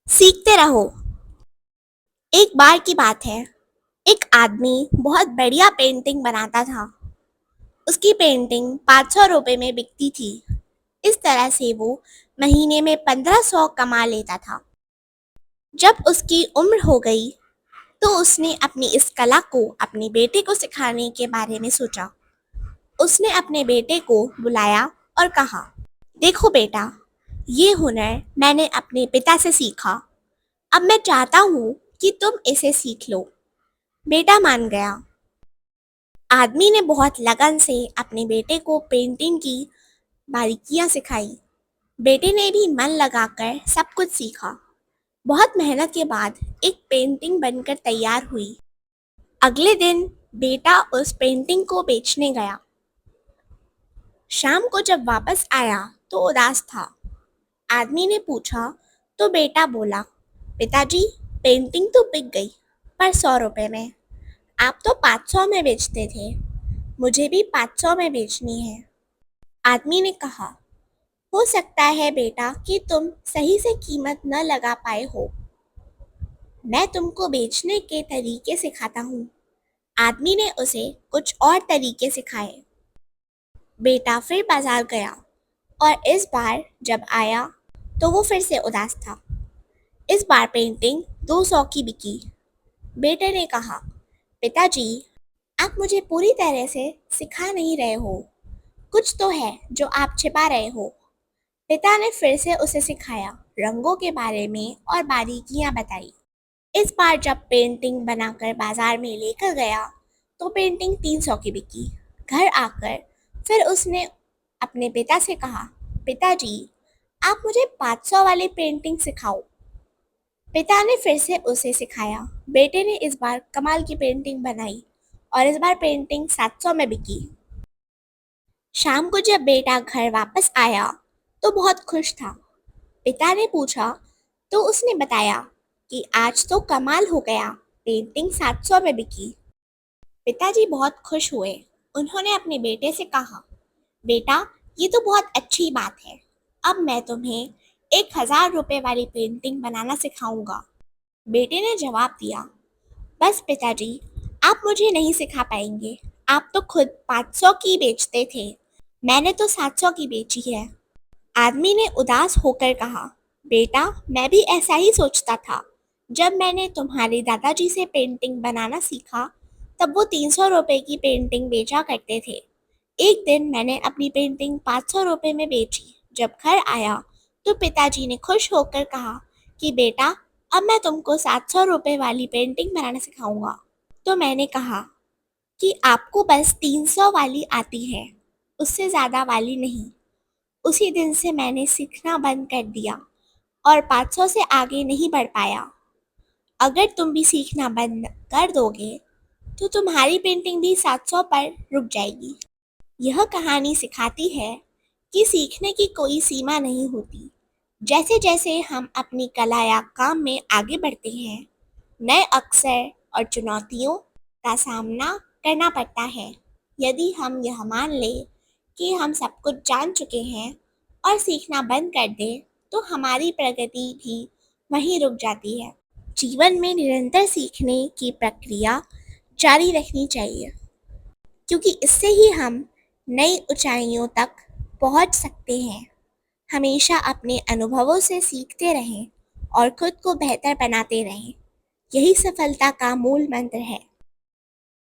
सीखते रहो। एक बार की बात है, एक आदमी बहुत बढ़िया पेंटिंग बनाता था। उसकी पेंटिंग 500 रुपये में बिकती थी। इस तरह से वो महीने में 1500 कमा लेता था। जब उसकी उम्र हो गई तो उसने अपनी इस कला को अपने बेटे को सिखाने के बारे में सोचा। उसने अपने बेटे को बुलाया और कहा, देखो बेटा, ये हुनर मैंने अपने पिता से सीखा। अब मैं चाहता हूँ कि तुम इसे सीख लो। बेटा मान गया। आदमी ने बहुत लगन से अपने बेटे को पेंटिंग की बारीकियां सिखाई। बेटे ने भी मन लगाकर सब कुछ सीखा। बहुत मेहनत के बाद एक पेंटिंग बनकर तैयार हुई। अगले दिन बेटा उस पेंटिंग को बेचने गया। शाम को जब वापस आया तो उदास था। आदमी ने पूछा तो बेटा बोला, पिताजी, पेंटिंग तो बिक गई, पर 100 रुपए में। आप तो 500 में बेचते थे। मुझे भी 500 में बेचनी है। आदमी ने कहा, हो सकता है बेटा कि तुम सही से कीमत न लगा पाए हो। मैं तुमको बेचने के तरीके सिखाता हूँ। आदमी ने उसे कुछ और तरीके सिखाए। बेटा फिर बाजार गया और इस बार जब आया तो वो फिर से उदास था। इस बार पेंटिंग 200 की बिकी। बेटे ने कहा, पिताजी, आप मुझे पूरी तरह से सिखा नहीं रहे हो। कुछ तो है जो आप छिपा रहे हो। पिता ने फिर से उसे सिखाया, रंगों के बारे में और बारीकियां बताई। इस बार जब पेंटिंग बनाकर बाजार में लेकर गया तो पेंटिंग 300 की बिकी। घर आकर फिर उसने अपने पिता से कहा, पिताजी, आप मुझे 500 वाली पेंटिंग सिखाओ। पिता ने फिर से उसे सिखाया। बेटे ने इस बार कमाल की पेंटिंग बनाई और इस बार पेंटिंग 700 में बिकी। शाम को जब बेटा घर वापस आया तो बहुत खुश था। पिता ने पूछा तो उसने बताया कि आज तो कमाल हो गया, पेंटिंग 700 में बिकी। पिताजी बहुत खुश हुए। उन्होंने अपने बेटे से कहा, बेटा, ये तो बहुत अच्छी बात है। अब मैं तुम्हें 1000 रुपये वाली पेंटिंग बनाना सिखाऊंगा। बेटे ने जवाब दिया, बस पिताजी, आप मुझे नहीं सिखा पाएंगे। आप तो खुद 500 की बेचते थे। मैंने तो 700 की बेची है। आदमी ने उदास होकर कहा, बेटा, मैं भी ऐसा ही सोचता था। जब मैंने तुम्हारे दादाजी से पेंटिंग बनाना सीखा तब वो 300 रुपये की पेंटिंग बेचा करते थे। एक दिन मैंने अपनी पेंटिंग 500 रुपये में बेची। जब घर आया तो पिताजी ने खुश होकर कहा कि बेटा, अब मैं तुमको 700 रुपये वाली पेंटिंग बनाना सिखाऊंगा। तो मैंने कहा कि आपको बस 300 वाली आती है, उससे ज़्यादा वाली नहीं। उसी दिन से मैंने सीखना बंद कर दिया और 500 से आगे नहीं बढ़ पाया। अगर तुम भी सीखना बंद कर दोगे तो तुम्हारी पेंटिंग भी 700 पर रुक जाएगी। यह कहानी सिखाती है कि सीखने की कोई सीमा नहीं होती। जैसे जैसे हम अपनी कला या काम में आगे बढ़ते हैं, नए अवसर और चुनौतियों का सामना करना पड़ता है। यदि हम यह मान लें कि हम सब कुछ जान चुके हैं और सीखना बंद कर दें, तो हमारी प्रगति भी वहीं रुक जाती है। जीवन में निरंतर सीखने की प्रक्रिया जारी रखनी चाहिए, क्योंकि इससे ही हम नई ऊंचाइयों तक पहुंच सकते हैं। हमेशा अपने अनुभवों से सीखते रहें और खुद को बेहतर बनाते रहें। यही सफलता का मूल मंत्र है।